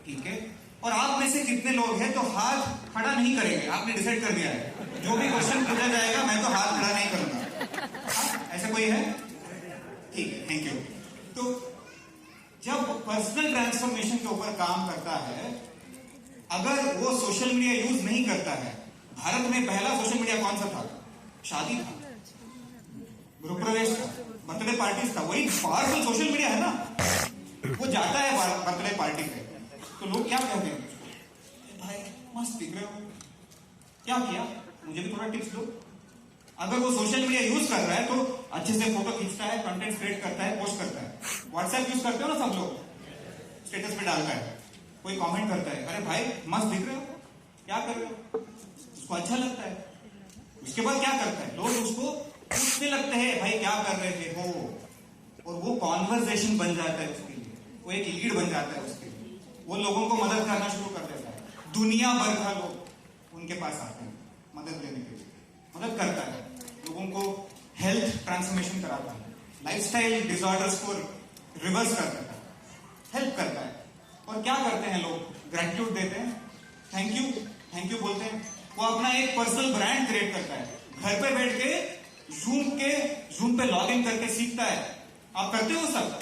ठीक है। और आप में से कितने लोग हैं तो हाथ खड़ा नहीं करेंगे? आपने डिसाइड कर दिया है जो भी क्वेश्चन पूछा जाएगा मैं तो हाथ खड़ा नहीं करूंगा। हाँ, ऐसा कोई है? ठीक है, थैंक यू। तो जब पर्सनल ट्रांसफॉर्मेशन के ऊपर काम करता है, अगर वो सोशल मीडिया यूज नहीं करता है, भारत में पहला सोशल मीडिया कौन सा था? शादी था, गृह प्रवेश था, बर्थडे पार्टीज था। वही पावरफुल सोशल मीडिया है ना। वो जाता है बर्थडे पार्टी पे तो लोग क्या कहते हैं, भाई मस्त दिख रहे हो, क्या किया, मुझे भी थोड़ा टिप्स दो। अगर वो सोशल मीडिया यूज कर रहा है तो अच्छे से फोटो खींचता है, कंटेंट क्रिएट करता है, पोस्ट करता है। व्हाट्सएप यूज करते हो ना सब लोग, स्टेटस पे डालता है, कोई कमेंट करता है, अरे भाई मस्त दिख रहे हो, क्या कर रहे हो, उसको अच्छा लगता है। उसके बाद क्या करता है, लोग उसको पूछने लगते हैं भाई क्या कर रहे थे हो, और वो कॉन्वर्सेशन बन जाता है उसके लिए, वो एक लीड बन जाता है उसके लिए। वो लोगों को मदद करना शुरू कर देता है। दुनिया भर का लोग उनके पास आते हैं मदद लेने के लिए, मदद करता है, लोगों को हेल्थ ट्रांसफॉर्मेशन कराता है, लाइफस्टाइल डिसऑर्डर्स को रिवर्स कर देता है, हेल्प करता है। और क्या करते हैं लोग, ग्रेटिट्यूड देते हैं, थैंक यू बोलते हैं। वो अपना एक पर्सनल ब्रांड क्रिएट करता है, घर पे बैठ के जूम पे लॉग इन करके सीखता है। आप करते हो सब?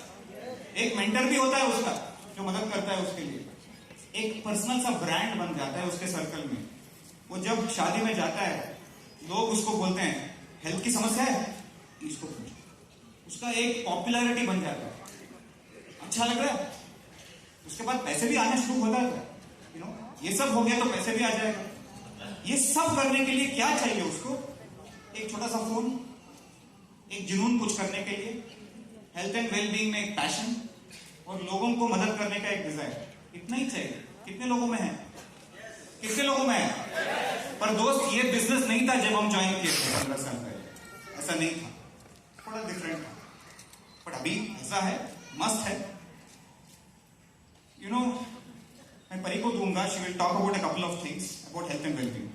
एक मेंटर भी होता है उसका जो मदद करता है उसके लिए। एक पर्सनल सा ब्रांड बन जाता है उसके सर्कल में। वो जब शादी में जाता है, लोग उसको बोलते हैं हेल्थ की समस्या है, इसको पूछो। उसका एक पॉपुलैरिटी बन जाता है, अच्छा लग रहा है। उसके बाद पैसे भी आने शुरू हो जाता है। ये सब हो गया तो पैसे भी आ जाएगा। ये सब करने के लिए क्या चाहिए उसको? एक छोटा सा फोन, एक जुनून कुछ करने के लिए, हेल्थ एंड वेलबींग में एक पैशन, और लोगों को मदद करने का एक डिजायर। इतना ही चाहिए। कितने लोगों में है? कितने लोगों में है? पर दोस्त, ये बिजनेस नहीं था जब हम ज्वाइन किए थे 15 साल पहले। ऐसा नहीं था, थोड़ा डिफरेंट था, बट अभी ऐसा है, मस्त है। मैं परी को दूंगा, she will talk about a couple of things about health and wellbeing.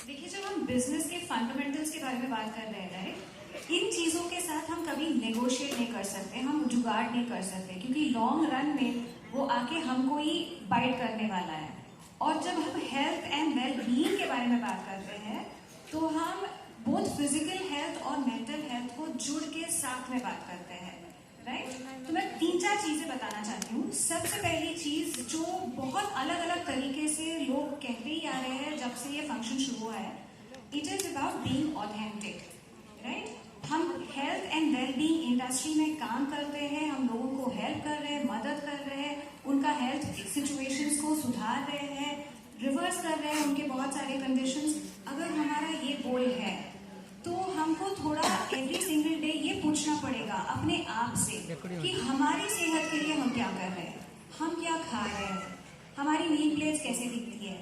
देखिए, जब हम बिजनेस के फंडामेंटल्स के बारे में बात कर रहे हैं, इन चीजों के साथ हम कभी नेगोशिएट नहीं कर सकते, हम जुगाड़ नहीं कर सकते, क्योंकि लॉन्ग रन में वो आके हमको ही बाइट करने वाला है। और जब हम हेल्थ एंड वेल बीइंग के बारे में बात करते हैं तो हम बोथ फिजिकल हेल्थ और मेंटल हेल्थ को जुड़ के साथ में बात करते हैं, राइट? तो मैं 3-4 चीजें बताना चाहती हूँ। सबसे पहली चीज जो बहुत अलग अलग तरीके से लोग कहते ही आ रहे हैं जब से ये फंक्शन शुरू हुआ है, it is about being authentic, right? हम हेल्थ एंड वेलबींग इंडस्ट्री में काम करते हैं, हम लोगों को हेल्प कर रहे हैं, मदद कर रहे हैं, उनका हेल्थ सिचुएशंस को सुधार रहे हैं, रिवर्स कर रहे हैं उनके बहुत सारे कंडीशंस। अगर हमारा ये गोल है तो हमको थोड़ा एवरी सिंगल डे ये पूछना पड़ेगा अपने आप से कि हमारी सेहत के लिए हम क्या कर रहे हैं, हम क्या खा रहे हैं, हमारी मील प्लेट्स कैसे दिखती है,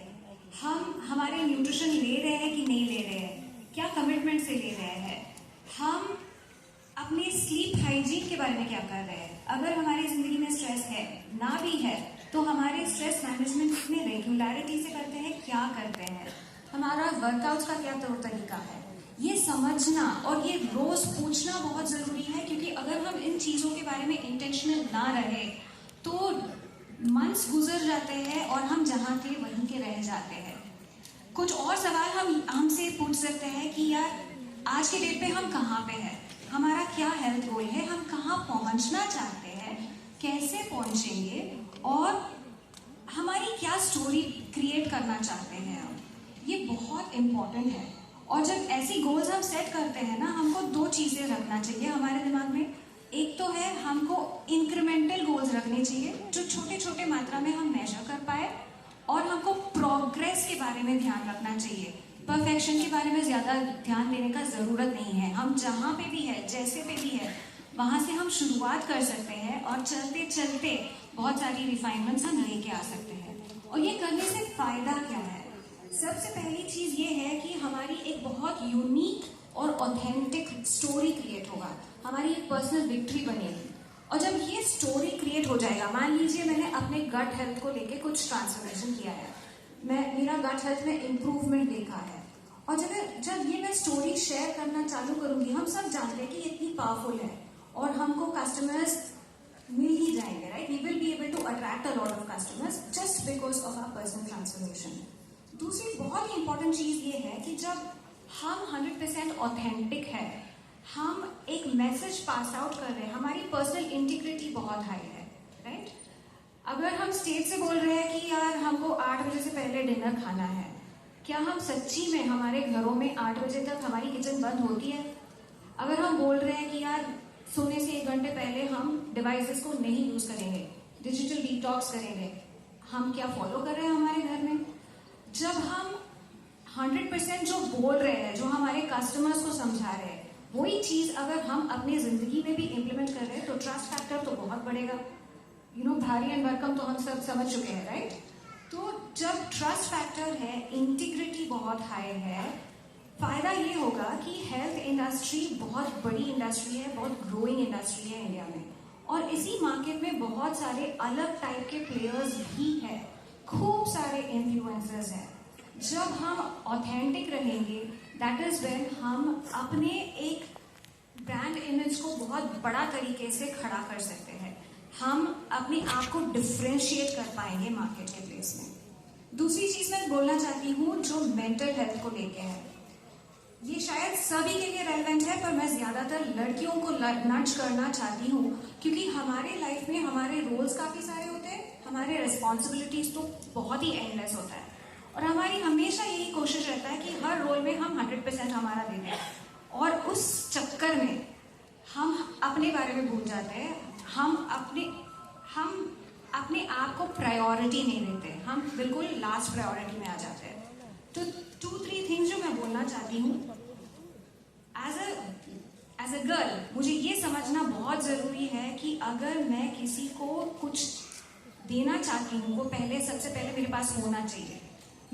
हम हमारे न्यूट्रिशन ले रहे हैं कि नहीं ले रहे हैं, क्या कमिटमेंट से ले रहे हैं, हम अपने स्लीप हाइजीन के बारे में क्या कर रहे हैं। अगर हमारी जिंदगी में स्ट्रेस है, ना भी है, तो हमारे स्ट्रेस मैनेजमेंट कितने रेगुलरिटी से करते हैं, क्या करते हैं, हमारा वर्कआउट का क्या तौर तरीका है, ये समझना और ये रोज पूछना बहुत जरूरी है। क्योंकि अगर हम इन चीजों के बारे में इंटेंशनल ना रहे तो मंथ्स गुजर जाते हैं और हम जहां थे वहीं के रह जाते हैं। कुछ और सवाल हम हमसे पूछ सकते हैं कि यार आज के डेट पे हम कहाँ पे हैं, हमारा क्या हेल्थ गोल है, हम कहाँ पहुंचना चाहते हैं, कैसे पहुंचेंगे, और हमारी क्या स्टोरी क्रिएट करना चाहते हैं हम। ये बहुत इंपॉर्टेंट है। और जब ऐसी गोल्स हम सेट करते हैं ना, हमको 2 चीजें रखना चाहिए हमारे दिमाग में। एक तो है हमको इंक्रीमेंटल गोल्स रखने चाहिए जो छोटे छोटे मात्रा में हम मेजर कर पाए, और हमको प्रोग्रेस के बारे में ध्यान रखना चाहिए। परफेक्शन के बारे में ज्यादा ध्यान देने का जरूरत नहीं है। हम जहां पे भी है, जैसे पे भी है, वहां से हम शुरुआत कर सकते हैं और चलते चलते बहुत सारी रिफाइनमेंट्स हम लेके आ सकते हैं। और ये करने से फायदा क्या है? सबसे पहली चीज ये है कि हमारी एक बहुत यूनिक और ऑथेंटिक स्टोरी क्रिएट होगा, हमारी एक पर्सनल विक्ट्री बनेगी। और जब ये स्टोरी क्रिएट हो जाएगा, मान लीजिए मैंने अपने गट हेल्थ को लेके कुछ ट्रांसफॉर्मेशन किया है, मेरा गट हेल्थ में इंप्रूवमेंट देखा है, और जब ये मैं स्टोरी शेयर करना चालू करूंगी, हम सब जानते हैं कि ये इतनी पावरफुल है और हमको कस्टमर्स मिल ही जाएंगे, right? We will be able to attract a lot of customers just because of our personal transformation. दूसरी बहुत ही इंपॉर्टेंट चीज ये है कि जब हम 100% ऑथेंटिक है, हम एक मैसेज पास आउट कर रहे हैं, हमारी पर्सनल इंटीग्रिटी बहुत हाई है, राइट? अगर हम स्टेज से बोल रहे हैं कि यार हमको 8 बजे से पहले डिनर खाना है, क्या हम सच्ची में हमारे घरों में 8 बजे तक हमारी किचन बंद होती है? अगर हम बोल रहे हैं कि यार सोने से 1 घंटे पहले हम डिवाइसेस को नहीं यूज करेंगे, डिजिटल डिटॉक्स करेंगे, हम क्या फॉलो कर रहे हैं हमारे घर में? जब हम 100% जो बोल रहे हैं, जो हमारे कस्टमर्स को समझा रहे हैं, वही चीज अगर हम अपनी जिंदगी में भी इम्प्लीमेंट कर रहे हैं तो ट्रस्ट फैक्टर तो बहुत बढ़ेगा। भारी एंड भरकम तो हम सब समझ चुके हैं, राइट? तो जब ट्रस्ट फैक्टर है, इंटीग्रिटी बहुत हाई है, फायदा ये होगा कि हेल्थ इंडस्ट्री बहुत बड़ी इंडस्ट्री है, बहुत ग्रोइंग इंडस्ट्री है इंडिया में, और इसी मार्केट में बहुत सारे अलग टाइप के प्लेयर्स भी हैं, खूब सारे इन्फ्लुएंसर्स हैं। जब हम ऑथेंटिक रहेंगे, दैट इज व्हेन हम अपने एक ब्रांड इमेज को बहुत बड़ा तरीके से खड़ा कर सकते हैं, हम अपने आप को डिफ्रेंशिएट कर पाएंगे मार्केट के प्लेस में। दूसरी चीज मैं बोलना चाहती हूँ जो मेंटल हेल्थ को लेके है, ये शायद सभी के लिए रेलेवेंट है, पर मैं ज्यादातर लड़कियों को नच करना चाहती हूँ, क्योंकि हमारे लाइफ में हमारे रोल्स काफी सारे होते हैं, हमारे रिस्पॉन्सिबिलिटीज तो बहुत ही एंडलेस होता है, और हमारी हमेशा यही कोशिश रहता है कि हर रोल में हम 100% हमारा देते हैं, और उस चक्कर में हम अपने बारे में भूल जाते हैं, हम अपने आप को प्रायोरिटी नहीं देते, हम बिल्कुल लास्ट प्रायोरिटी में आ जाते हैं। तो 2-3 थिंग्स जो मैं बोलना चाहती हूँ, एज अ गर्ल मुझे ये समझना बहुत जरूरी है कि अगर मैं किसी को कुछ देना चाहती हूँ, वो सबसे पहले मेरे पास होना चाहिए।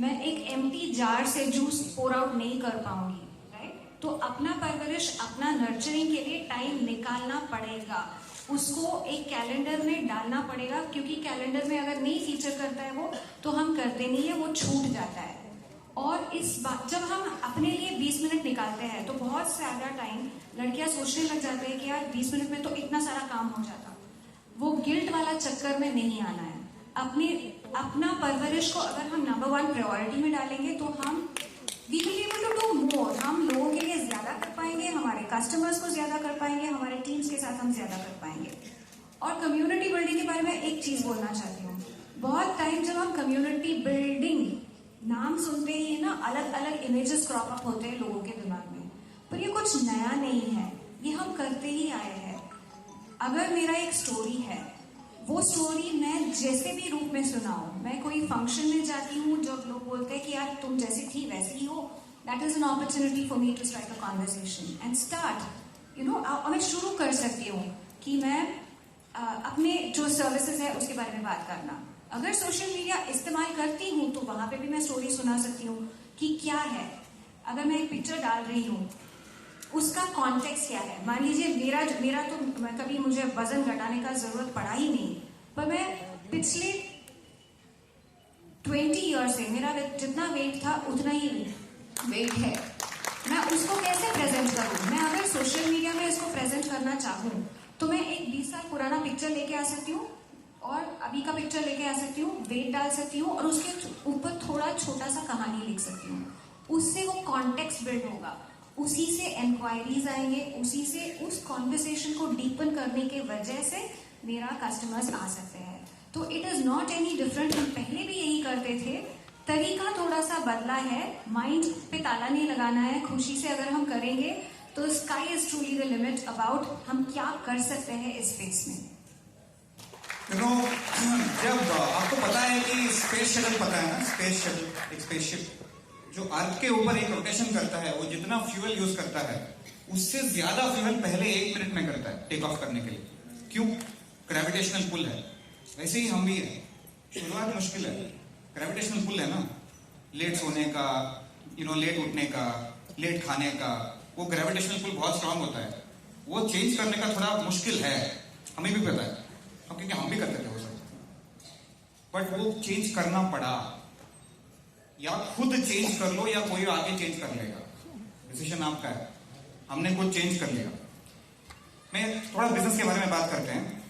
मैं एक एम्प्टी जार से जूस पोर आउट नहीं कर पाऊंगी, राइट? तो अपना परवरिश, अपना नर्चरिंग के लिए टाइम निकालना पड़ेगा, उसको एक कैलेंडर में डालना पड़ेगा, क्योंकि कैलेंडर में अगर नहीं फीचर करता है वो, तो हम करते नहीं है, वो छूट जाता है। और इस बात जब हम अपने लिए 20 मिनट निकालते हैं तो बहुत सारा टाइम लड़कियां सोचने लग जाते हैं कि यार 20 मिनट में तो इतना सारा काम हो जाता। वो गिल्ट वाला चक्कर में नहीं आना है। अपना परवरिश को अगर हम नंबर 1 प्रायोरिटी में डालेंगे तो हम we will able to do more, हम लोगों के लिए ज्यादा कर पाएंगे, हमारे कस्टमर्स को ज्यादा कर पाएंगे, हमारे टीम्स के साथ हम ज्यादा कर पाएंगे। और कम्युनिटी बिल्डिंग के बारे में एक चीज बोलना चाहती हूँ, बहुत टाइम जब हम कम्युनिटी बिल्डिंग नाम सुनते ही ना, अलग अलग इमेजेस क्रॉप अप होते हैं लोगों के दिमाग में, पर ये कुछ नया नहीं है, ये हम करते ही आए हैं। अगर मेरा एक स्टोरी है, वो स्टोरी मैं जैसे भी रूप में सुनाऊं, मैं कोई फंक्शन में जाती हूँ जब लोग बोलते हैं कि यार तुम जैसी थी वैसी ही हो, that is an opportunity for me to strike a conversation and start मैं शुरू कर सकती हूँ कि मैं अपने जो सर्विसेज है उसके बारे में बात करना। अगर सोशल मीडिया इस्तेमाल करती हूँ तो वहां पे भी मैं स्टोरी सुना सकती हूँ कि क्या है, अगर मैं एक पिक्चर डाल रही हूँ उसका कॉन्टेक्स्ट क्या है। मान लीजिए मेरा तो कभी मुझे वजन घटाने का जरूरत पड़ा ही नहीं, पर मैं पिछले 20 ईयर से मेरा जितना वेट था उतना ही वेट है, मैं उसको कैसे प्रेजेंट करूं? मैं अगर सोशल मीडिया में इसको प्रेजेंट करना चाहूं तो मैं एक 20 साल पुराना पिक्चर लेके आ सकती हूँ और अभी का पिक्चर लेके आ सकती हूँ, वेट डाल सकती हूँ और उसके ऊपर थोड़ा छोटा सा कहानी लिख सकती हूँ। उससे वो कॉन्टेक्स्ट बिल्ड होगा, उसी से इंक्वायरीज आएंगे, उसी से उस कॉन्वर्सेशन को डीपन करने के वजह से मेरा कस्टमर्स आ सकते हैं। तो it is not any different, हम पहले भी यही करते थे, तरीका थोड़ा सा बदला है, माइंड पे ताला नहीं लगाना है, खुशी से अगर हम करेंगे तो sky is truly the limit about हम क्या कर सकते हैं इस स्पेस में। जब आपको पता है कि स्पेस शटल, पता है ना, स्पेस शटल एक स्पेसशिप जो अर्थ के ऊपर एक रोटेशन करता है, वो जितना फ्यूल यूज करता है उससे ज्यादा फ्यूल पहले 1 मिनट में करता है टेक ऑफ करने के लिए। क्यों? ग्रेविटेशनल पुल है। वैसे ही हम भी है, शुरुआत मुश्किल है, ग्रेविटेशनल पुल है ना, लेट सोने का, लेट उठने का, लेट खाने का, वो ग्रेविटेशनल पुल बहुत स्ट्रांग होता है, वो चेंज करने का थोड़ा मुश्किल है, हमें भी पता है, क्योंकि हम भी करते थे वो सब, बट वो चेंज करना पड़ा। या खुद चेंज कर लो या कोई आगे चेंज कर लेगा, डिसीजन आपका है। हमने खुद चेंज कर लिया। मैं थोड़ा बिजनेस के बारे में बात करते हैं।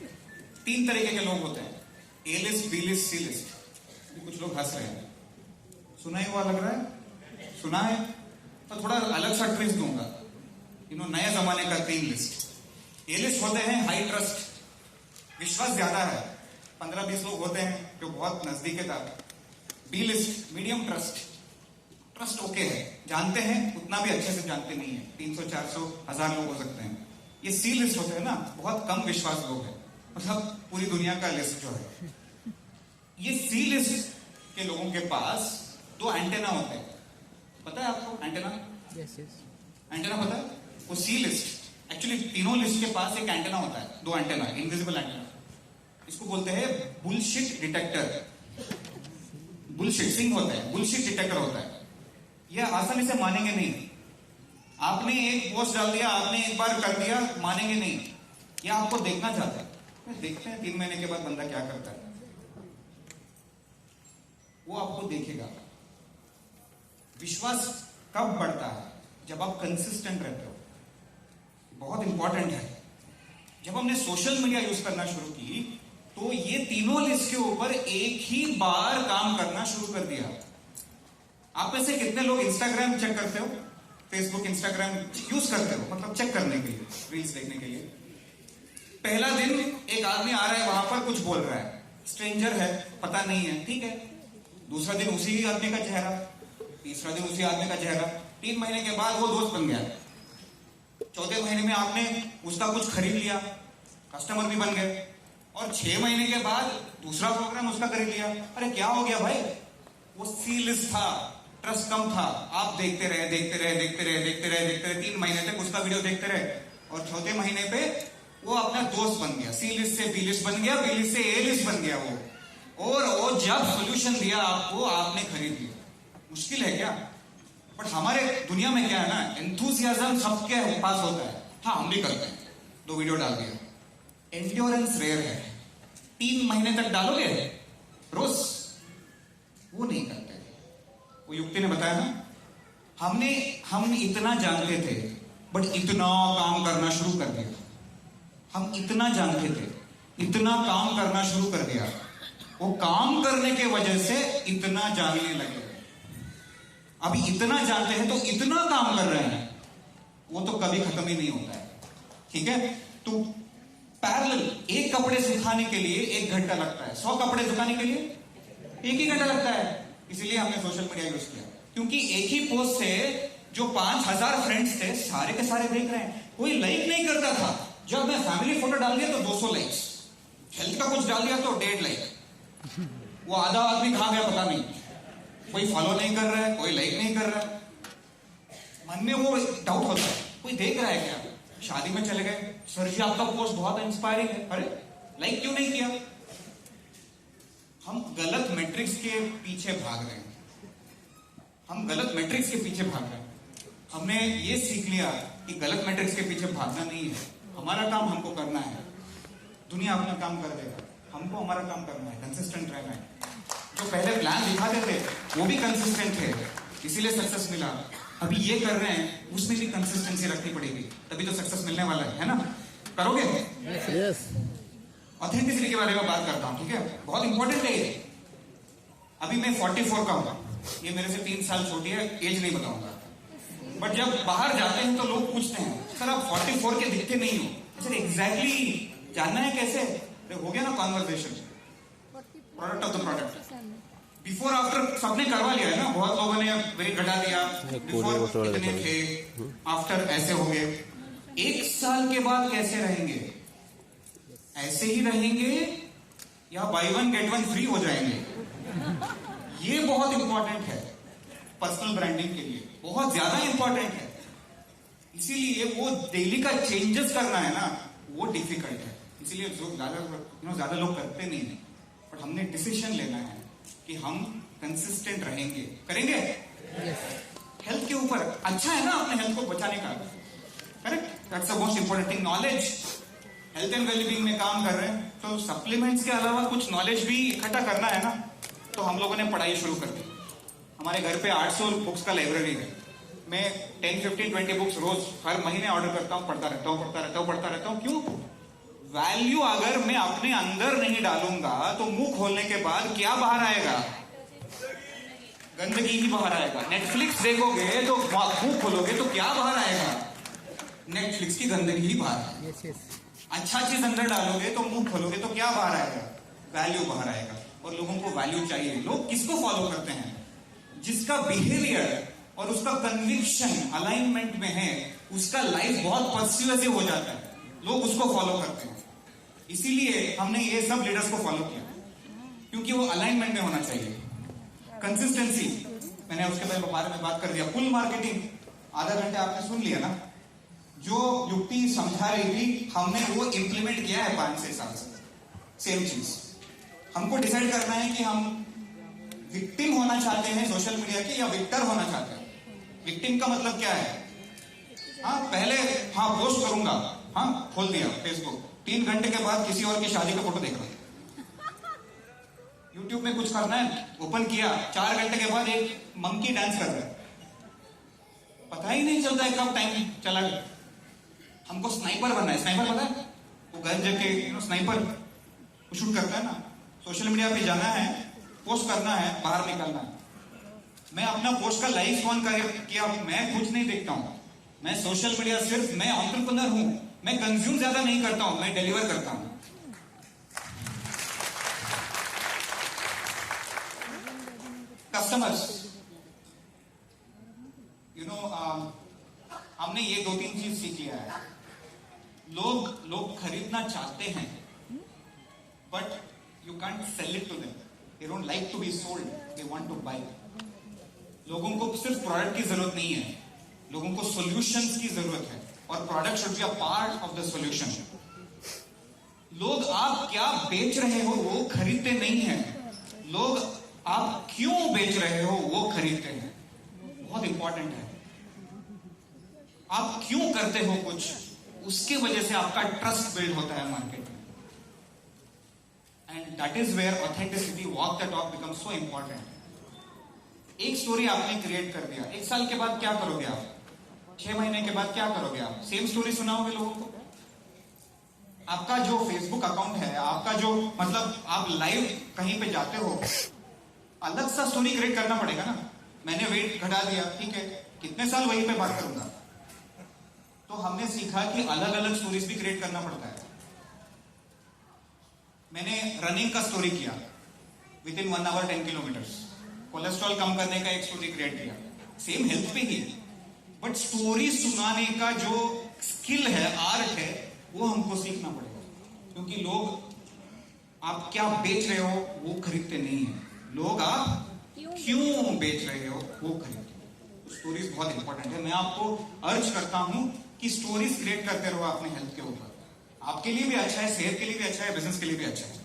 3 तरीके के लोग होते हैं। ए लिस्ट, बी लिस्ट, सी लिस्ट। कुछ लोग हंस रहे हैं, सुना ही हुआ लग रहा है, सुना है तो थोड़ा अलग सा ट्विस्ट दूंगा। नए जमाने का 3 लिस्ट। ए लिस्ट होते हैं हाई ट्रस्ट, विश्वास ज्यादा है, 15-20 लोग होते हैं जो बहुत नजदीक है। B list medium trust, trust okay है, जानते हैं उतना भी अच्छे से जानते नहीं है, 300, 400, 1000 लोग हो सकते हैं। ये सी लिस्ट होते हैं ना, बहुत कम विश्वास लोग हैं, मतलब पूरी दुनिया का लिस्ट जो है। ये सी लिस्ट के लोगों के पास 2 एंटेना होते हैं, पता है आपको एंटेना? Yes yes. एंटेना पता है? वो सी लिस्ट एक्चुअली तीनों लिस्ट के पास एक एंटेना होता है, 2 एंटेना, इनविजिबल एंटेना। इसको बोलते हैं बुलशिट डिटेक्टर। बुलशिट सिंग होता है, बुलशिट डिटेक्टर होता है। यह आसानी से मानेंगे नहीं। आपने एक पोस्ट डाल दिया, आपने एक बार कर दिया, मानेंगे नहीं। यह आपको देखना चाहते हैं, देखते हैं 3 महीने के बाद बंदा क्या करता है, वो आपको देखेगा। विश्वास कब बढ़ता है? जब आप कंसिस्टेंट रहते हो। बहुत इंपॉर्टेंट है। जब हमने सोशल मीडिया यूज करना शुरू की तो ये तीनों लिस्ट के ऊपर एक ही बार काम करना शुरू कर दिया। आप में से कितने लोग इंस्टाग्राम चेक करते हो, फेसबुक, इंस्टाग्राम यूज करते हो, मतलब चेक करने के लिए, रील्स देखने के लिए? पहला दिन एक आदमी आ रहा है, वहां पर कुछ बोल रहा है, स्ट्रेंजर है, पता नहीं है, ठीक है। दूसरा दिन उसी आदमी का चेहरा, तीसरा दिन उसी आदमी का चेहरा। 3 महीने के बाद वो दोस्त बन गया। चौथे महीने में आपने उसका कुछ खरीद लिया, कस्टमर भी बन गए। और 6 महीने के बाद दूसरा प्रोग्राम उसका खरीद लिया। अरे क्या हो गया भाई? वो सी लिस्ट था, ट्रस्ट कम था। आप देखते रहे 3 महीने तक उसका वीडियो देखते रहे, और चौथे महीने पे वो अपना दोस्त बन गया। सी लिस्ट से बी लिस्ट बन गया, बी लिस्ट से ए लिस्ट बन गया वो। और वो जब सोल्यूशन दिया आपको, आपने खरीद लिया। मुश्किल है क्या? बट हमारे दुनिया में क्या है ना, एंथुसियाज्म सबके पास होता है। हाँ, हम भी करते हैं, 2 वीडियो डाल दिया। एंड्योरेंस रेयर है। 3 महीने तक डालोगे रोज, वो नहीं करते। वो युक्ति ने बताया ना, हम इतना जानते थे बट इतना काम करना शुरू कर दिया। हम इतना जानते थे, इतना काम करना शुरू कर दिया, वो काम करने के वजह से इतना जानने लगे। अभी इतना जानते हैं तो इतना काम कर रहे हैं, वो तो कभी खत्म ही नहीं होता है। ठीक है, तो पैरेलल एक कपड़े सुखाने के लिए 1 घंटा लगता है, 100 कपड़े सुखाने के लिए 1 ही घंटा लगता है। इसलिए हमने सोशल मीडिया यूज किया, क्योंकि एक ही पोस्ट से जो 5000 फ्रेंड्स थे, सारे के सारे देख रहे हैं। कोई लाइक नहीं करता था। जब मैं फैमिली फोटो डाल दिया तो 200 लाइक्स, हेल्थ का कुछ डाल दिया तो 1.5 लाइक। वो आधा आदमी कहां गया पता नहीं। कोई फॉलो नहीं कर रहा है, कोई लाइक नहीं कर रहा है। मन में वो डाउट होता है, कोई देख रहा है क्या? शादी में चले गए, सर जी आपका पोस्ट बहुत इंस्पायरिंग है, अरे लाइक क्यों नहीं किया? हम गलत मैट्रिक्स के पीछे भाग रहे हैं। हम गलत मैट्रिक्स के पीछे भाग रहे हैं। हमने ये सीख लिया कि गलत मैट्रिक्स के पीछे भागना नहीं है। हमारा काम हमको करना है, दुनिया अपना काम कर देगा। हमको हमारा काम करना है, कंसिस्टेंट रहना है। जो पहले प्लान दिखाते थे वो भी कंसिस्टेंट थे, इसीलिए सक्सेस मिला। अभी ये कर रहे हैं, उसमें भी कंसिस्टेंसी रखनी पड़ेगी, तभी तो सक्सेस मिलने वाला है ना? करोगे? यस। ऑथेंटिसिटी के बारे में बात करता हूं, ठीक है? बहुत इंपॉर्टेंट है ये। अभी मैं 44 का हूं, ये मेरे से 3 साल छोटी है, एज नहीं बताऊंगा। बट जब बाहर जाते हैं तो लोग पूछते हैं, सर आप 44 के दिखते नहीं हो। सर एग्जैक्टली जानना है कैसे? हो गया ना conversation, product of the product. Before after सबने करवा लिया है ना, बहुत लोगों ने वेट घटा दिया, बिफोर इतने थे, आफ्टर ऐसे हो गए। 1 साल के बाद कैसे रहेंगे? ऐसे ही रहेंगे या बाय 1 गेट 1 फ्री हो जाएंगे? ये बहुत इंपॉर्टेंट है पर्सनल ब्रांडिंग के लिए, बहुत ज्यादा इंपॉर्टेंट है। इसीलिए वो डेली का चेंजेस करना है ना, वो डिफिकल्ट है। इसीलिए जो ज्यादा लोग करते नहीं है। बट हमने डिसीजन लेना है कि हम कंसिस्टेंट रहेंगे, करेंगे। हेल्थ के ऊपर अच्छा है ना अपने हेल्थ को बचाने का, correct? That's the most important thing. Knowledge, health and wellbeing में काम कर रहे हैं तो सप्लीमेंट्स के अलावा कुछ नॉलेज भी इकट्ठा करना है ना। तो हम लोगों ने पढ़ाई शुरू कर दी। हमारे घर पे 800 बुक्स का लाइब्रेरी है। मैं 10, 15, 20 बुक्स रोज हर महीने ऑर्डर करता हूँ, पढ़ता रहता हूँ। क्यों? वैल्यू अगर मैं अपने अंदर नहीं डालूंगा तो मुंह खोलने के बाद क्या बाहर आएगा? गंदगी ही बाहर आएगा। नेटफ्लिक्स देखोगे तो मुंह खोलोगे तो क्या बाहर आएगा? नेटफ्लिक्स की गंदगी ही बाहर आएगी। Yes, yes. अच्छा चीज अंदर डालोगे तो मुंह खोलोगे तो क्या बाहर आएगा? वैल्यू बाहर आएगा। और लोगों को वैल्यू चाहिए। लोग किसको फॉलो करते हैं? जिसका बिहेवियर और उसका कन्विक्शन अलाइनमेंट में है, उसका लाइफ बहुत पर्स्यूएसिव हो जाता है, लोग उसको फॉलो करते हैं। इसीलिए हमने ये सब लीडर्स को फॉलो किया, क्योंकि वो अलाइनमेंट में होना चाहिए। कंसिस्टेंसी, मैंने उसके बारे में बात कर दिया। पुल मार्केटिंग, आधा घंटे आपने सुन लिया ना। जो युक्ति समझा रही थी, हमने वो इंप्लीमेंट किया है 5-6 साल से। सेम चीज हमको डिसाइड करना है कि हम विक्टिम होना चाहते हैं सोशल मीडिया के या विक्टर होना चाहते हैं। विक्टिम का मतलब क्या है? हाँ, पहले पोस्ट करूंगा, खोल दिया फेसबुक, 3 घंटे के बाद किसी और की शादी का फोटो देख रहा हूं। यूट्यूब में कुछ करना है, ओपन किया, 4 घंटे के बाद एक मंकी डांस कर रहा है, पता ही नहीं चलता है कब टाइम चला गया। हमको स्नाइपर बनना है। स्नाइपर पता है? वो गन जगह स्नाइपर शूट करता है ना। सोशल मीडिया पे जाना है, पोस्ट करना है, बाहर निकलना है। मैं अपना पोस्ट का लाइफ ऑन किया, मैं कुछ नहीं देखता हूं। मैं सोशल मीडिया सिर्फ, मैं एंटरप्रेन्योर हूं, मैं कंज्यूम ज्यादा नहीं करता हूं, मैं डिलीवर करता हूं। कस्टमर्स, हमने ये 2-3 चीज सीख लिया है। लोग खरीदना चाहते हैं, but you can't sell it to them. They don't like to be sold, they want to buy. लोगों को सिर्फ प्रोडक्ट की जरूरत नहीं है, लोगों को सॉल्यूशंस की जरूरत है, और product should be a part of the solution. लोग आप क्या बेच रहे हो वो खरीदते नहीं हैं, लोग आप क्यों बेच रहे हो वो खरीदते हैं। बहुत इंपॉर्टेंट है। आप क्यों करते हो कुछ, उसके वजह से आपका ट्रस्ट बिल्ड होता है मार्केट में। And that is where authenticity, walk the talk become so important. एक स्टोरी आपने क्रिएट कर दिया, 1 साल के बाद क्या करोगे आप? 6 महीने के बाद क्या करोगे आप? सेम स्टोरी सुनाओगे लोगों को? आपका जो फेसबुक अकाउंट है, आपका जो आप लाइव कहीं पे जाते हो, अलग सा स्टोरी क्रिएट करना पड़ेगा ना। मैंने वेट घटा दिया, ठीक है, कितने साल वहीं पे बात करूंगा? तो हमने सीखा कि अलग अलग स्टोरीज भी क्रिएट करना पड़ता है। मैंने रनिंग का स्टोरी किया, within 1 hour 10 kilometres. Cholesterol कम करने का एक स्टोरी क्रिएट किया, सेम हेल्थ पे ही, बट स्टोरी सुनाने का जो स्किल है, आर्ट है, वो हमको सीखना पड़ेगा। क्योंकि लोग आप क्या बेच रहे हो वो खरीदते नहीं है, लोग आप क्यों बेच रहे हो वो खरीदते हो। स्टोरीज बहुत इंपॉर्टेंट है। मैं आपको अर्ज करता हूं कि स्टोरीज क्रिएट करते रहो अपने हेल्थ के ऊपर। आपके लिए भी अच्छा है, सेहत के लिए भी अच्छा है, बिजनेस के लिए भी अच्छा है।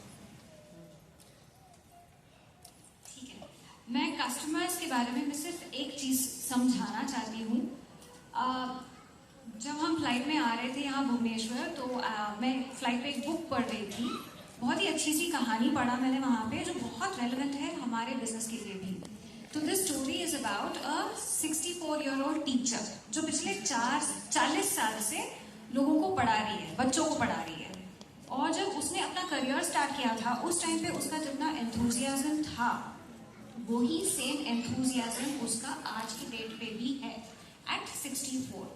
ठीक है, मैं कस्टमर्स के बारे में सिर्फ एक चीज समझाना चाहती हूँ। जब हम फ्लाइट में आ रहे थे यहाँ भुवनेश्वर, तो मैं फ्लाइट पे एक बुक पढ़ रही थी। बहुत ही अच्छी सी कहानी पढ़ा मैंने वहाँ पे, जो बहुत रेलेवेंट है हमारे बिजनेस के लिए भी। तो this story is about a 64-year-old teacher, जो पिछले 40 साल से लोगों को पढ़ा रही है, बच्चों को पढ़ा रही है। और जब उसने अपना करियर स्टार्ट किया था, उस टाइम पे उसका जितना एंथुजियाज्म था, वही सेम एंथुजियाज्म उसका आज की डेट पे भी है, एट 64।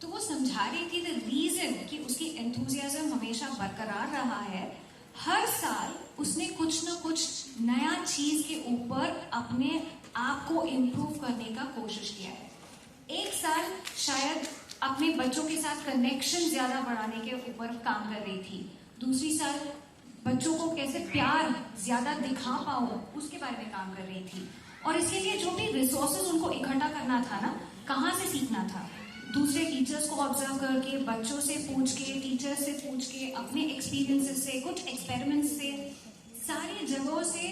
तो वो समझा रही थी द रीजन कि उसकी एंथुजियाज्म हमेशा बरकरार रहा है। हर साल उसने कुछ ना कुछ नया चीज के ऊपर अपने आप को इम्प्रूव करने का कोशिश किया है। एक साल शायद अपने बच्चों के साथ कनेक्शन ज्यादा बढ़ाने के ऊपर काम कर रही थी, दूसरी साल बच्चों को कैसे प्यार ज्यादा दिखा पाऊं उसके बारे में काम कर रही थी। और इसके लिए जो भी रिसोर्सेज उनको इकट्ठा करना था ना, कहाँ से सीखना था, दूसरे टीचर्स को ऑब्जर्व करके, बच्चों से पूछ के, टीचर्स से पूछ के, अपने एक्सपीरियंसेस से, कुछ एक्सपेरिमेंट्स से, सारी जगहों से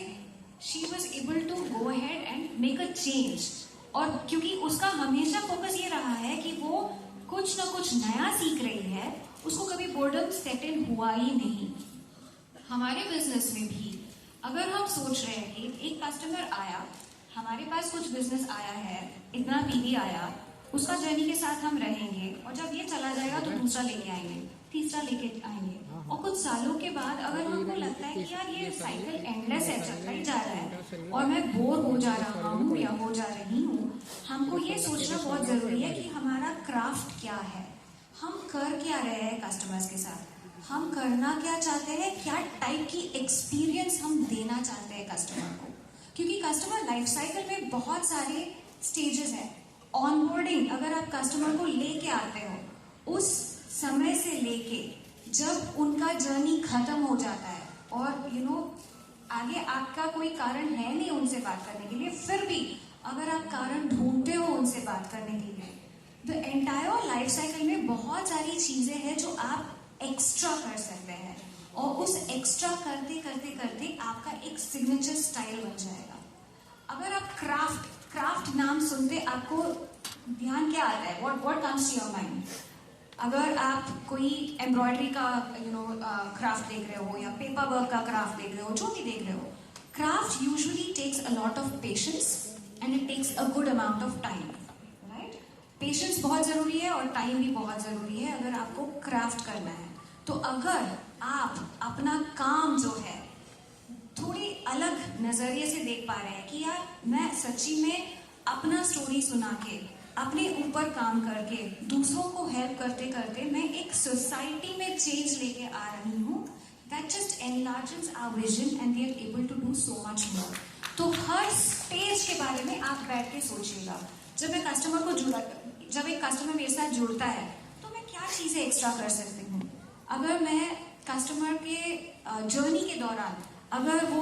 she was able to go ahead and make a change. और क्योंकि उसका हमेशा फोकस ये रहा है कि वो कुछ ना कुछ नया सीख रही है, उसको कभी बोर्डम सेट इन हुआ ही नहीं। हमारे बिजनेस में भी अगर हम सोच रहे हैं कि एक कस्टमर आया, हमारे पास कुछ बिजनेस आया है, इतना पीवी आया, उसका जर्नी के साथ हम रहेंगे, और जब ये चला जाएगा तो दूसरा लेके आएंगे, तीसरा लेके आएंगे, और कुछ सालों के बाद अगर हमको लगता है कि यार ये साइकिल एंडलेस है, चलता ही जा रहा है और मैं बोर हो जा रहा हूँ या हो जा रही हूँ, हमको ये सोचना बहुत जरूरी है कि हमारा क्राफ्ट क्या है, हम कर क्या रहे हैं कस्टमर्स के साथ, हम करना क्या चाहते हैं, क्या टाइप की एक्सपीरियंस हम देना चाहते हैं कस्टमर को। क्योंकि कस्टमर लाइफ साइकिल में बहुत सारे स्टेजेस हैं। ऑनबोर्डिंग, अगर आप कस्टमर को लेके आते हो, उस समय से लेके जब उनका जर्नी खत्म हो जाता है और आगे आपका कोई कारण है नहीं उनसे बात करने के लिए, फिर भी अगर आप कारण ढूंढते हो उनसे बात करने के लिए, तो एंटायर लाइफ साइकिल में बहुत सारी चीजें हैं जो आप एक्स्ट्रा कर सकते हैं और उस एक्स्ट्रा करते करते करते आपका एक सिग्नेचर स्टाइल बन जाएगा। अगर आप क्राफ्ट नाम सुनते आपको ध्यान क्या आता है, what comes to your mind? अगर आप कोई एम्ब्रॉयडरी का क्राफ्ट देख रहे हो या पेपर वर्क का क्राफ्ट देख रहे हो, जो भी देख रहे हो, craft usually takes a lot of patience and it takes a good amount of time, right? Patience बहुत जरूरी है और टाइम भी बहुत जरूरी है अगर आपको क्राफ्ट करना है। तो अगर आप अपना काम जो है थोड़ी अलग नजरिए से देख पा रहे हैं कि यार मैं सच्ची में अपना स्टोरी सुना के, अपने ऊपर काम करके, दूसरों को हेल्प करते करते मैं एक सोसाइटी में चेंज लेके आ रही हूँ, that just enlarges our vision and we are able to do so much more. तो हर स्टेज के बारे में आप बैठ के सोचिएगा। जब एक कस्टमर मेरे साथ जुड़ता है तो मैं क्या चीजें एक्स्ट्रा कर सकती हूँ। अगर मैं कस्टमर के जर्नी के दौरान अगर वो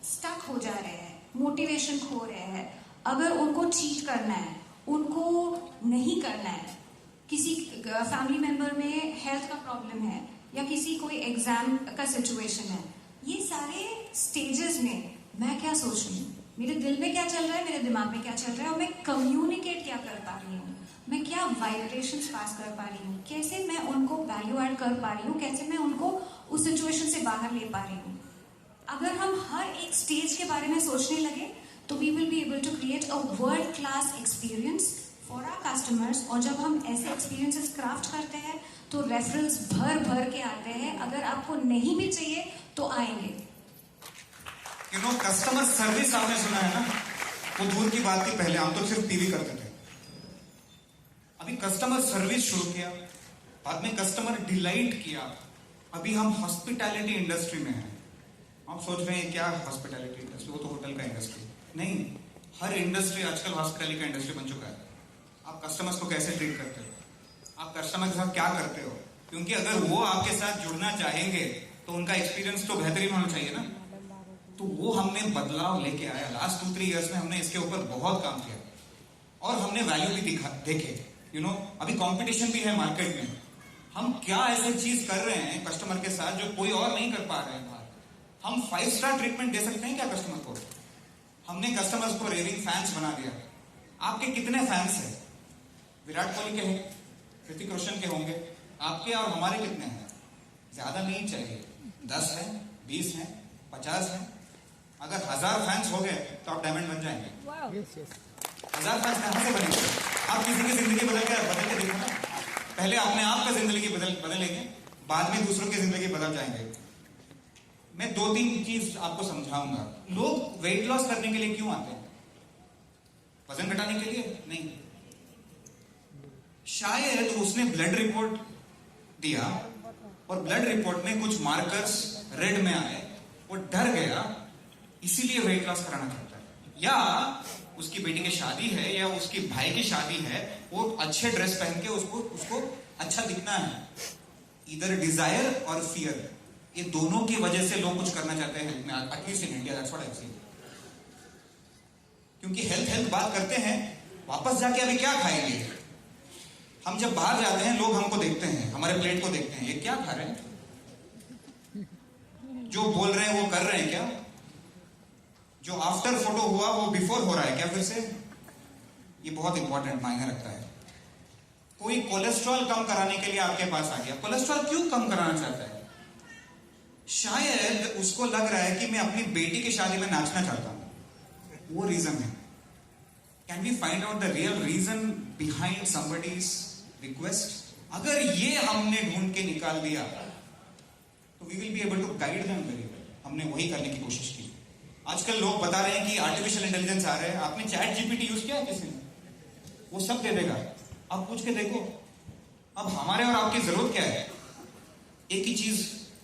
स्टक हो जा रहे हैं, मोटिवेशन खो रहे हैं, अगर उनको चीट करना है, उनको नहीं करना है, किसी फैमिली मेंबर में हेल्थ का प्रॉब्लम है या किसी कोई एग्जाम का सिचुएशन है, ये सारे स्टेजेस में मैं क्या सोच रही हूँ, मेरे दिल में क्या चल रहा है, मेरे दिमाग में क्या चल रहा है और मैं कम्युनिकेट क्या कर पा रही हूँ, मैं क्या वाइब्रेशंस पास कर पा रही हूँ, कैसे मैं उनको वैल्यू ऐड कर पा रही हूँ, कैसे मैं उनको उस सिचुएशन से बाहर ले पा रही हूँ। अगर हम हर एक स्टेज के बारे में सोचने लगे तो we will be able to create a world class experience for our customers. और जब हम ऐसे एक्सपीरियंसेस क्राफ्ट करते हैं तो रेफरेंस भर भर के आते हैं। अगर आपको नहीं भी चाहिए तो आएंगे। कस्टमर सर्विस आपने सुना है ना, वो दूर की बात थी, पहले हम तो सिर्फ टीवी करते थे, अभी कस्टमर सर्विस शुरू किया, बाद में कस्टमर डिलाइट किया, अभी हम हॉस्पिटैलिटी इंडस्ट्री में हैं। हम सोच रहे हैं क्या हॉस्पिटैलिटी इंडस्ट्री, वो तो होटल का इंडस्ट्री नहीं, हर इंडस्ट्री आजकल हॉस्पिटैलिटी का इंडस्ट्री बन चुका है। आप कस्टमर्स को कैसे ट्रीट करते हो, आप कस्टमर के साथ क्या करते हो, क्योंकि अगर वो आपके साथ जुड़ना चाहेंगे तो उनका एक्सपीरियंस तो बेहतरीन होना चाहिए ना। तो वो हमने बदलाव लेके आया। लास्ट 2-3 इयर्स में हमने इसके ऊपर बहुत काम किया और हमने वैल्यू भी देखे। अभी कंपटीशन भी है मार्केट में, हम क्या ऐसी चीज कर रहे हैं कस्टमर के साथ जो कोई और नहीं कर पा रहे हैं बाहर। हम 5 स्टार ट्रीटमेंट दे सकते हैं क्या कस्टमर को? हमने कस्टमर्स को रेविंग फैंस बना दिया। आपके कितने फैंस हैं? विराट कोहली के हैं, ऋतिक रोशन के होंगे, आपके और हमारे कितने हैं? ज्यादा नहीं चाहिए, 10 हैं, 20 हैं, 50 हैं। अगर 1000 फैंस हो गए तो आप डायमंड बन जाएंगे। 1000 फैंस कहां से बनेंगे? आप किसी की जिंदगी बदल के देखो ना। पहले अपने आप का जिंदगी बदलेंगे, बाद में दूसरों की जिंदगी बदल जाएंगे। मैं 2-3 चीज आपको समझाऊंगा। लोग वेट लॉस करने के लिए क्यों आते हैं? वजन घटाने के लिए नहीं, शायद उसने ब्लड रिपोर्ट दिया और ब्लड रिपोर्ट में कुछ मार्कर्स रेड में आए, वो डर गया, इसीलिए वेट लॉस कराना चाहता है। या उसकी बेटी की शादी है या उसकी भाई की शादी है, वो अच्छे ड्रेस पहन के उसको अच्छा दिखना है। इधर डिजायर और फियर, ये दोनों की वजह से लोग कुछ करना चाहते हैं, at least in India, that's what I see. क्योंकि हेल्थ बात करते हैं, वापस जाके अभी क्या खाएंगे? हम जब बाहर जाते हैं लोग हमको देखते हैं, हमारे प्लेट को देखते हैं, ये क्या खा रहे हैं? जो बोल रहे हैं वो कर रहे हैं क्या? जो आफ्टर फोटो हुआ वो बिफोर हो रहा है क्या फिर से? ये बहुत इंपॉर्टेंट मायने रखता है। कोई कोलेस्ट्रॉल कम कराने के लिए आपके पास आ गया, कोलेस्ट्रॉल क्यों कम कराना चाहता है? शायद उसको लग रहा है कि मैं अपनी बेटी की शादी में नाचना चाहता हूं, वो रीजन है। Can we find out the real reason behind somebody's request? अगर ये हमने ढूंढ के निकाल दिया तो we will be able to guide them very well. हमने वही करने की कोशिश की। आजकल लोग बता रहे हैं कि आर्टिफिशियल इंटेलिजेंस आ रहा है। आपने चैट जीपीटी यूज किया है किसी ने? वो सब दे देगा, आप पूछ के देखो। अब हमारे और आपकी जरूरत क्या है? एक ही चीज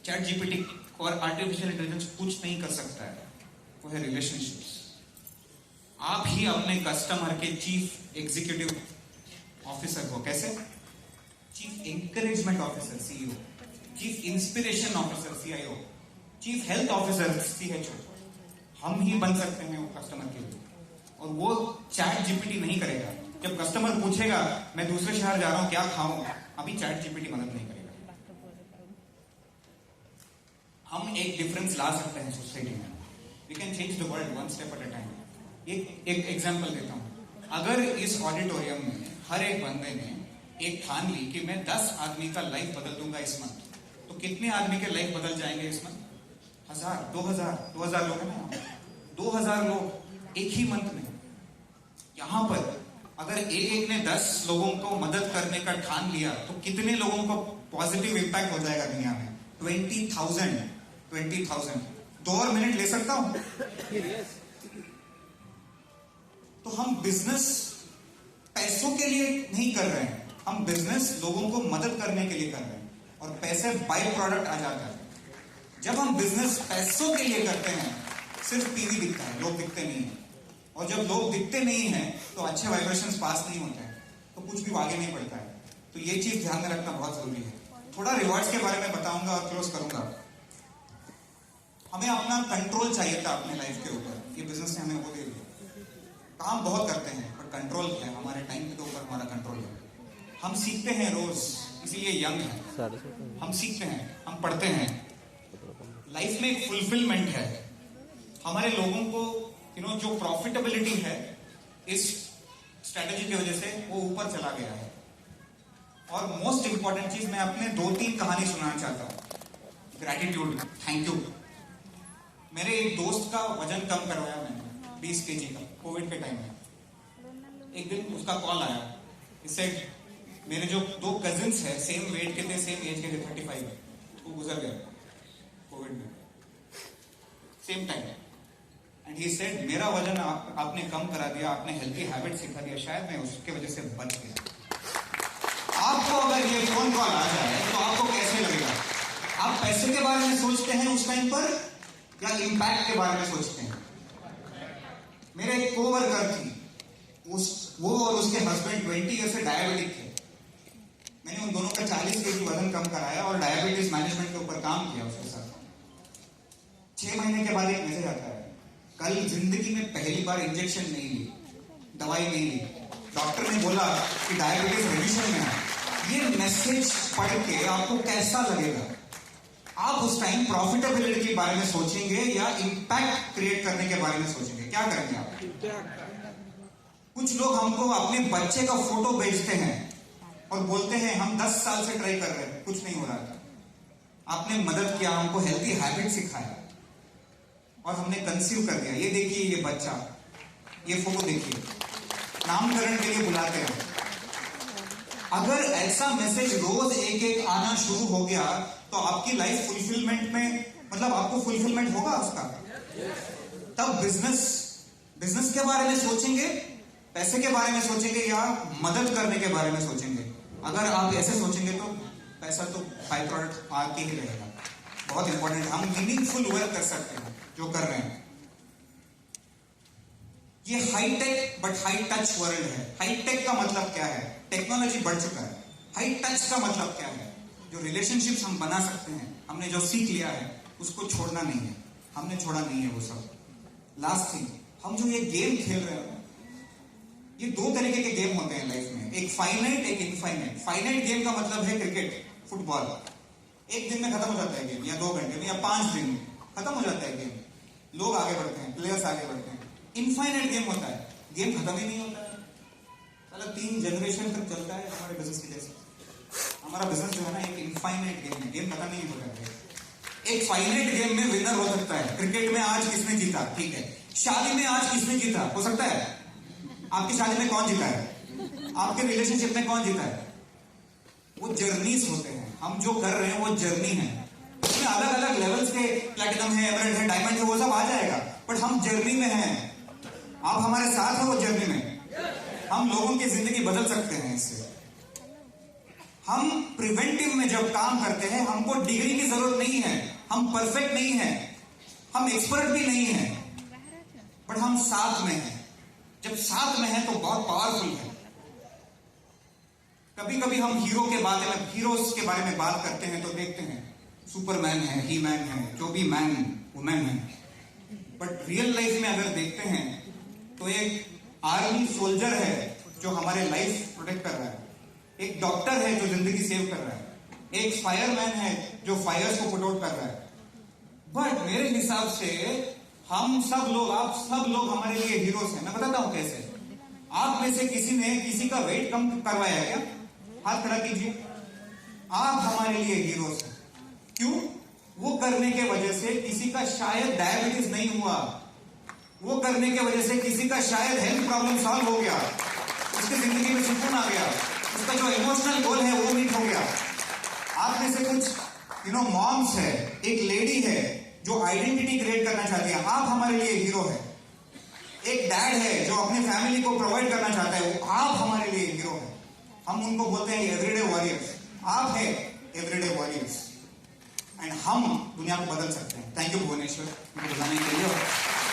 चैट जीपीटी और आर्टिफिशियल इंटेलिजेंस कुछ नहीं कर सकता है, वो है रिलेशनशिप्स। आप ही अपने कस्टमर के चीफ एग्जीक्यूटिव ऑफिसर को, कैसे? Chief encouragement officer CEO, chief inspiration officer CIO, chief health officer CHO, हम ही बन सकते हैं वो कस्टमर के लिए। और वो चैट जीपीटी नहीं करेगा। जब कस्टमर पूछेगा मैं दूसरे शहर जा रहा हूं क्या खाऊं, अभी चैट जीपीटी मदद नहीं करेगा। हम एक डिफरेंस ला सकते हैं सोसाइटी में। We can change the world one step at a time. एक एग्जांपल देता हूं। अगर इस ऑडिटोरियम में हर एक बंदे ने एक ठान ली कि मैं 10 आदमी का लाइफ बदल दूंगा इस मंथ, तो कितने आदमी के लाइफ बदल जाएंगे इस मंथ? 1000, 2000 लोग हैं ना, 2000 लोग एक ही मंथ में। यहां पर अगर एक ने 10 लोगों को मदद करने का ठान लिया तो कितने लोगों को पॉजिटिव इंपैक्ट हो जाएगा दुनिया में? 20,000। 2 और मिनट ले सकता हूं? तो हम बिजनेस पैसों के लिए नहीं कर रहे हैं, हम बिजनेस लोगों को मदद करने के लिए कर रहे हैं, और पैसे बाय प्रोडक्ट आ जाता है। जब हम बिजनेस पैसों के लिए करते हैं, सिर्फ टीवी दिखता है, लोग दिखते नहीं है। और जब लोग दिखते नहीं है तो अच्छे वाइब्रेशंस पास नहीं होते हैं, तो कुछ भी आगे नहीं बढ़ता है। तो ये चीज ध्यान में रखना बहुत जरूरी है। थोड़ा रिवॉर्ड्स के बारे में बताऊंगा और क्लोज करूंगा। हमें अपना कंट्रोल चाहिए था अपने लाइफ के ऊपर। ये बिजनेस ने हमें वो दे दिया। काम बहुत करते हैं पर कंट्रोल है, हमारे टाइम के ऊपर हमारा कंट्रोल है। हम सीखते हैं रोज, इसीलिए यंग है। हम सीखते हैं, हम पढ़ते हैं। लाइफ में एक फुलफिलमेंट है। हमारे लोगों को जो प्रॉफिटेबिलिटी है इस स्ट्रेटेजी की वजह से वो ऊपर चला गया है। और मोस्ट इंपॉर्टेंट चीज, मैं अपने 2-3 कहानी सुनाना चाहता हूं। Gratitude, thank you. मेरे एक दोस्त का वजन कम करवाया मैंने 20 kg का, कोविड के टाइम में। एक दिन उसका कॉल आया, इससे मेरे जो 2 कजिन्स है सेम वेट के थे, सेम एज के थे, 35, वो गुजर गए कोविड में same time. And he said मेरा वजन आपने कम करा दिया, आपने हेल्थी हैबिट सिखा दिया, शायद मैं उसके वजह से बच गया। आपको अगर ये फोन कॉल आ जाए तो आपको कैसे लगेगा? आप पैसे के बारे में सोचते हैं उस टाइम पर या इंपैक्ट के बारे में सोचते हैं? मेरे एक कोवर्कर थी, वो और उसके हस्बैंड 20 ईयर से डायबिटिक थे। मैंने उन दोनों का 40 kg वजन कम कराया और डायबिटीज मैनेजमेंट के ऊपर काम किया उसके साथ। 6 महीने के बाद एक मैसेज आता है, कल जिंदगी में पहली बार इंजेक्शन नहीं ली, दवाई नहीं ली, डॉक्टर ने बोला कि डायबिटीज रिमिशन में है। ये मैसेज पढ़ के आपको कैसा लगेगा? आप उस टाइम प्रॉफिटेबिलिटी के बारे में सोचेंगे या इंपैक्ट क्रिएट करने के बारे में सोचेंगे? क्या करेंगे आप? कुछ लोग हमको अपने बच्चे का फोटो भेजते हैं और बोलते हैं हम 10 साल से ट्राई कर रहे हैं, कुछ नहीं हो रहा था। आपने मदद किया, हमको हेल्थी हैबिट सिखाया और हमने कंसीव कर दिया। ये देखिए ये बच्चा, ये फोटो देखिए, नामकरण के लिए बुलाते हैं। अगर ऐसा मैसेज रोज एक आना शुरू हो गया तो आपकी लाइफ फुलफिलमेंट में, मतलब आपको फुलफिलमेंट होगा उसका। तब बिजनेस के बारे में सोचेंगे, पैसे के बारे में सोचेंगे या मदद करने के बारे में सोचेंगे? अगर आप ऐसे सोचेंगे तो पैसा तो बाय प्रोडक्ट आके ही रहेगा। बहुत इंपॉर्टेंट, हम मीनिंगफुल वर्क कर सकते हैं जो कर रहे हैं। ये high tech but high touch world है। हाई टेक का मतलब क्या है? टेक्नोलॉजी बढ़ चुका है। हाई टच का मतलब क्या है? जो रिलेशनशिप्स हम बना सकते हैं, हमने जो सीख लिया है उसको छोड़ना नहीं है। हमने छोड़ा नहीं है वो सब। लास्ट थिंग, हम जो ये गेम खेल रहे हैं, ये 2 तरीके के गेम होते हैं लाइफ में, एक फाइनाइट, एक इनफाइनाइट। फाइनाइट गेम का मतलब है क्रिकेट, फुटबॉल। एक दिन में खत्म हो जाता है गेम, या 2 घंटे में या 5 दिन में खत्म हो जाता है गेम। लोग आगे बढ़ते हैं, प्लेयर्स आगे बढ़ते हैं। इनफाइनाइट गेम होता है, गेम खत्म ही नहीं होता है। मतलब 3 जनरेशन तक चलता है हमारे बिजनेस की जैसे। हमारा बिजनेस जो है ना एक इनफाइनाइट गेम है, गेम खत्म नहीं होता है। एक फाइनाइट गेम में विनर हो सकता है। क्रिकेट में आज किसने जीता, ठीक है। शादी में आज किसने जीता, हो सकता है। आपकी शादी में कौन जीता है? आपके रिलेशनशिप में कौन जीता है? वो जर्नीज होते हैं। हम जो कर रहे हैं वो जर्नी है। उसमें अलग अलग लेवल्स के प्लैटिनम है, एमरल्ड है, डायमंड है, वो सब आ जाएगा, बट हम जर्नी में हैं। आप हमारे साथ हो वो जर्नी में। हम लोगों की जिंदगी बदल सकते हैं इससे। हम प्रिवेंटिव में जब काम करते हैं, हमको डिग्री की जरूरत नहीं है, हम परफेक्ट नहीं है, हम एक्सपर्ट भी नहीं है, बट हम साथ में हैं। जब साथ में हैं तो बहुत पावरफुल है। कभी कभी हम हीरोज के बारे में बात करते हैं तो देखते हैं सुपरमैन है, ही मैन है, जो भी मैन वुमेन है, बट रियल लाइफ में अगर देखते हैं तो एक आर्मी सोल्जर है जो हमारे लाइफ प्रोटेक्ट कर रहा है, एक डॉक्टर है जो जिंदगी सेव कर रहा है, एक फायरमैन है जो फायर्स को पुट आउट कर रहा है। बट मेरे हिसाब से हम सब लोग, आप सब लोग हमारे लिए हीरोज हैं। मैं बताता हूं कैसे। आप में से किसी ने किसी का वेट कम करवाया है क्या? हाथ खड़ा कीजिए। आप हमारे लिए हीरोज हैं। क्यों? वो करने के वजह से किसी का शायद डायबिटीज नहीं हुआ, वो करने के वजह से किसी का शायद हेल्थ प्रॉब्लम सॉल्व हो गया, उसकी जिंदगी में सुकून आ गया, उसका जो इमोशनल गोल है वो मीट हो गया। आप में से कुछ मॉम्स है, एक लेडी है जो आइडेंटिटी क्रिएट करना चाहती है, आप हमारे लिए हीरो है। एक डैड है जो अपनी फैमिली को प्रोवाइड करना चाहता है, वो आप हमारे लिए हीरो है। हम उनको बोलते हैं एवरीडे वॉरियर्स। आप है एवरीडे वॉरियर्स, एंड हम दुनिया को बदल सकते हैं। थैंक यू भुवनेश्वर, मुझे बुलाने के लिए।